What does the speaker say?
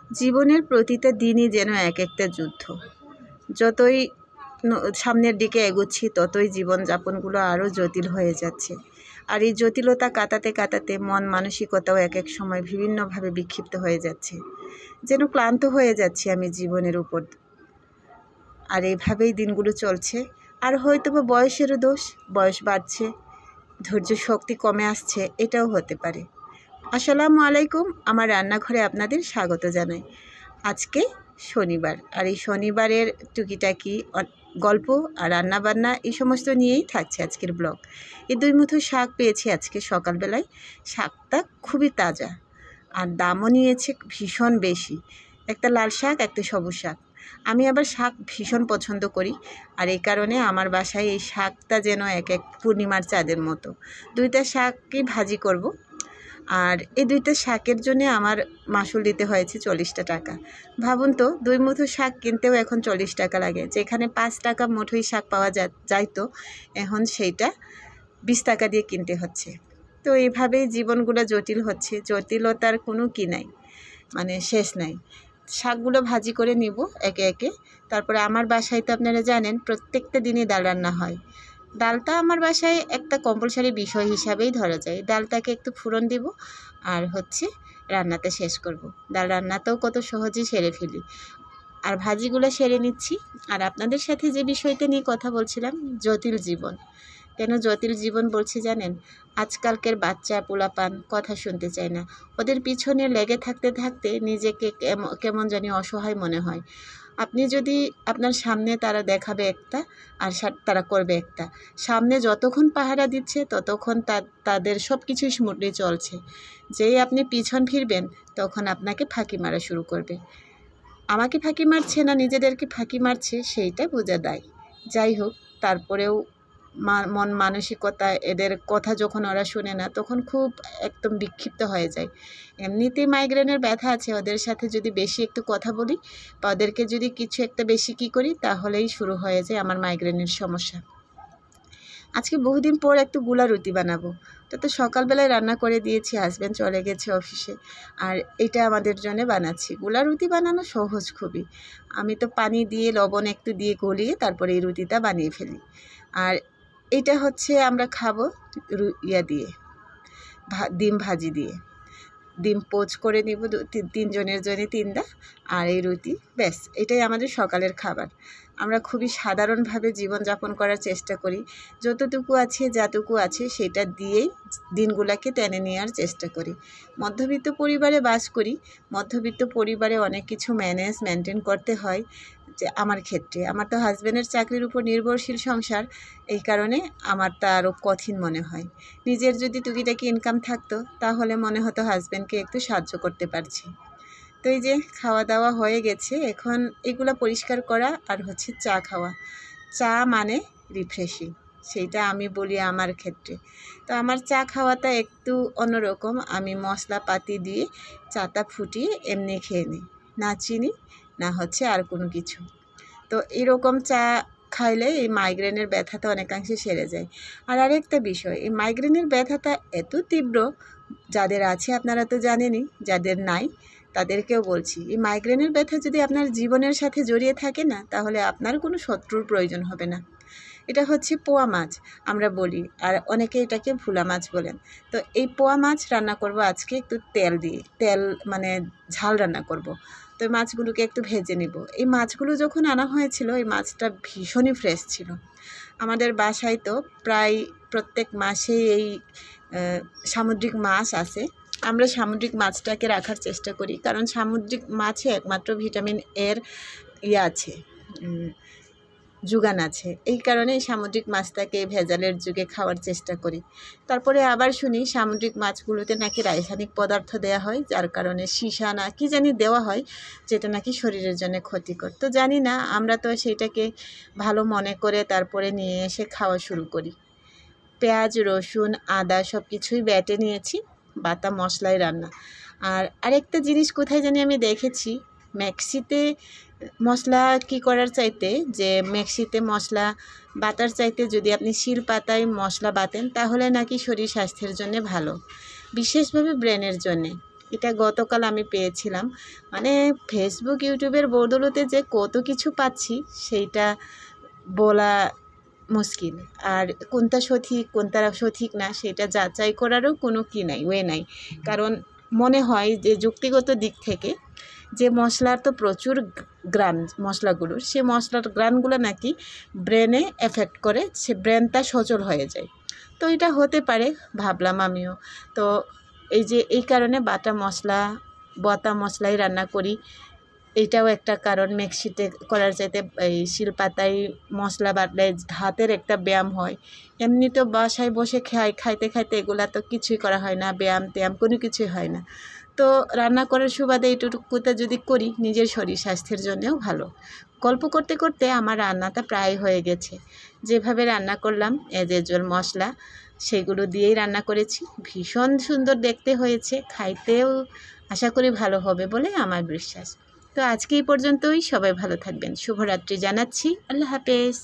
জীবনের প্রতিটা দিনই যেন এক একটা যুদ্ধ। যতই সামনের দিকে এগোচ্ছি ততই জীবনযাপনগুলো আরও জটিল হয়ে যাচ্ছে। আর এই জটিলতা কাটাতে কাটাতে মন মানসিকতাও এক এক সময় বিভিন্নভাবে বিক্ষিপ্ত হয়ে যাচ্ছে। যেন ক্লান্ত হয়ে যাচ্ছি আমি জীবনের উপর। আর এইভাবেই দিনগুলো চলছে। আর হয়তো বা বয়সেরও দোষ, বয়স বাড়ছে, ধৈর্য শক্তি কমে আসছে, এটাও হতে পারে। আসসালামু আলাইকুম, আমার রান্নাঘরে আপনাদের স্বাগত জানাই। আজকে শনিবার, আর এই শনিবারের টুকিটাকি গল্প আর রান্নাবান্না এই সমস্ত নিয়েই থাকছে আজকের ব্লগ। এই 2 মুঠো শাক পেয়েছি আজকে সকালবেলায়। শাকটা খুবই তাজা আর দামও নিয়েছে ভীষণ বেশি। একটা লাল শাক, একটা সবুজ শাক। আমি আবার শাক ভীষণ পছন্দ করি, আর এই কারণে আমার বাসায় এই শাকটা যেন এক এক পূর্ণিমার চাঁদের মতো। 2টা শাকই ভাজি করব। আর এই 2টা শাকের জন্য আমার মাসুল দিতে হয়েছে 40টা টাকা। ভাবুন তো, 2 মুঠো শাক কিনতেও এখন 40 টাকা লাগে। যেখানে 5 টাকা মুঠোই শাক পাওয়া যাইতো, এখন সেইটা 20 টাকা দিয়ে কিনতে হচ্ছে। তো এইভাবেই জীবনগুলো জটিল হচ্ছে। জটিলতার কোনো কি নাই, মানে শেষ নাই। শাকগুলো ভাজি করে নিব একে একে। তারপরে আমার বাসায় তো আপনারা জানেন প্রত্যেকটা দিনই ডাল রান্না হয়। ডালটা আমার বাসায় একটা কম্পালসারি বিষয় হিসাবেই ধরা যায়। ডালটাকে একটু ফোড়ন দিব আর রান্নাতে শেষ করব। ডাল রান্নাতেও কত সহজেই সেরে ফেলি, আর ভাজিগুলো সেরে নিচ্ছি। আর আপনাদের সাথে যে বিষয়টা নিয়ে কথা বলছিলাম, জটিল জীবন। কেন জটিল জীবন বলছি জানেন? আজকালকের বাচ্চা পোলাপান কথা শুনতে চায় না। ওদের পিছনে লেগে থাকতে থাকতে নিজেকে কেমন জানি অসহায় মনে হয়। আপনি যদি আপনার সামনে তারা দেখাবে একটা আর তারা করবে একটা, সামনে যতক্ষণ পাহারা দিচ্ছে ততক্ষণ তাদের সব কিছুই স্মুথলি চলছে। যেই আপনি পিছন ফিরবেন তখন আপনাকে ফাঁকি মারা শুরু করবে। আমাকে ফাঁকি মারছে না নিজেদেরকে ফাঁকি মারছে সেইটা বোঝা দায়। যাই হোক, তারপরেও মন মানসিকতা, এদের কথা যখন ওরা শুনে না তখন খুব একদম বিক্ষিপ্ত হয়ে যায়। এমনিতেই মাইগ্রেনের ব্যথা আছে, ওদের সাথে যদি বেশি একটু কথা বলি বা ওদেরকে যদি কিছু একটা বেশি কী করি তাহলেই শুরু হয়ে যায় আমার মাইগ্রেনের সমস্যা। আজকে বহুদিন পর একটু গুলা রুটি বানাবো। তো সকালবেলায় রান্না করে দিয়েছি, হাজব্যান্ড চলে গেছে অফিসে, আর এটা আমাদের জন্য বানাচ্ছি। গুলা রুটি বানানো সহজ খুবই। আমি তো পানি দিয়ে লবণ একটু দিয়ে গলিয়ে তারপরে এই রুটিটা বানিয়ে ফেলি। আর এটা আমরা খাবো দিয়ে ডিম ভাজি দিয়ে। ডিম পোচ করে নিব 3 জনের জন্য 3টা, আর এই রুটি, ব্যাস এটাই আমাদের সকালের খাবার। আমরা খুবই সাধারণভাবে জীবনযাপন করার চেষ্টা করি। যতটুকু আছে যাটুকু আছে সেটা দিয়েই দিনগুলোকে টেনে নেওয়ার চেষ্টা করি। মধ্যবিত্ত পরিবারে বাস করি। মধ্যবিত্ত পরিবারে অনেক কিছু মেনটেন করতে হয়। যে আমার ক্ষেত্রে, আমার তো হাজব্যান্ডের চাকরির উপর নির্ভরশীল সংসার, এই কারণে আমার তা আরও কঠিন মনে হয়। নিজের যদি টুকিটাকি ইনকাম থাকতো তাহলে মনে হতো হাজব্যান্ডকে একটু সাহায্য করতে পারছি। তো এই যে খাওয়া দাওয়া হয়ে গেছে, এখন এগুলো পরিষ্কার করা আর চা খাওয়া। চা মানে রিফ্রেশিং, সেইটা আমি বলি আমার ক্ষেত্রে। তো আমার চা খাওয়াটা একটু অন্যরকম। আমি মশলাপাতি দিয়ে চাটা ফুটিয়ে এমনি খেয়ে নিই, না চিনি না আর কোনো কিছু। তো এরকম চা খাইলে এই মাইগ্রেনের ব্যথাটা অনেকাংশে সেরে যায়। আর আরেকটা বিষয়, এই মাইগ্রেনের ব্যথাটা এত তীব্র, যাদের আছে আপনারা তো জানেনই, যাদের নাই তাদেরকেও বলছি, এই মাইগ্রেনের ব্যথা যদি আপনার জীবনের সাথে জড়িয়ে থাকে না, তাহলে আপনার কোনো শত্রুর প্রয়োজন হবে না। এটা পোয়া মাছ আমরা বলি, আর অনেকে এটাকে ভোলা মাছ বলেন। তো এই পোয়া মাছ রান্না করব আজকে একটু তেল দিয়ে, মানে ঝাল রান্না করব। তো এই মাছগুলোকে একটু ভেজে নিব। এই মাছগুলো যখন আনা হয়েছিল, এই মাছটা ভীষণই ফ্রেশ ছিল। আমাদের বাসায় তো প্রায় প্রত্যেক মাসেই এই সামুদ্রিক মাছ আসে। আমরা সামুদ্রিক মাছটাকে রাখার চেষ্টা করি, কারণ সামুদ্রিক মাছে একমাত্র ভিটামিন এর আছে, যোগান আছে। এই কারণে সামুদ্রিক মাছটাকে ভেজালের যুগে খাওয়ার চেষ্টা করি। তারপরে আবার শুনি সামুদ্রিক মাছগুলোতে নাকি রাসায়নিক পদার্থ দেওয়া হয়, যার কারণে সীসা না কি জানি দেওয়া হয়, যেটা নাকি শরীরের জন্য ক্ষতিকর। তো জানি না, আমরা তো সেটাকে ভালো মনে করে তারপরে নিয়ে এসে খাওয়া শুরু করি। পেঁয়াজ, রসুন, আদা সব কিছুই বেটে নিয়েছি, বাটা মশলায় রান্না। আর আরেকটা জিনিস কোথায় জানি আমি দেখেছি, মিক্সিতে মশলা কি করার চাইতে, যে মিক্সিতে মশলা বাটার চাইতে যদি আপনি শিলপাতায় মশলা বাটেন তাহলে নাকি শরীর স্বাস্থ্যের জন্য ভালো, বিশেষভাবে ব্রেনের জন্যে। এটা গতকাল আমি পেয়েছিলাম। মানে ফেসবুক ইউটিউবের বদৌলতে যে কত কিছু পাচ্ছি সেইটা বলা মুশকিল। আর কোনটা সঠিক না সেটা যাচাই করারও কোনো ওয়ে নাই। কারণ মনে হয় যে যুক্তিগত দিক থেকে যে মশলার তো প্রচুর গ্রান মশলাগুলোর, সে মশলার গ্রানগুলো নাকি ব্রেনে এফেক্ট করে, সে ব্রেনটা সচল হয়ে যায়। তো এটা হতে পারে ভাবলাম আমিও। তো এই কারণে বটা মশলাই রান্না করি। এইটাও একটা কারণ। মিক্সিতে করার চাইতে এই শিলপাতায় মশলা বাটলে হাতের একটা ব্যায়াম হয়। এমনি তো বাসায় বসে খাইতে এগুলা তো কিছুই করা হয় না, ব্যায়াম কোনো কিছুই হয় না। তো রান্না করার সুবাদে এইটুকুতে যদি করি, নিজের শরীর স্বাস্থ্যের জন্যও ভালো। গল্প করতে করতে আমার রান্নাটা প্রায় হয়ে গেছে। যেভাবে রান্না করলাম এজেজল মশলা সেগুলো দিয়েই রান্না করেছি। ভীষণ সুন্দর দেখতে হয়েছে, খাইতেও আশা করি ভালো হবে বলে আমার বিশ্বাস। তো আজকে এই পর্যন্তই। সবাই ভালো থাকবেন। শুভরাত্রি জানাচ্ছি। আল্লাহ হাফেজ।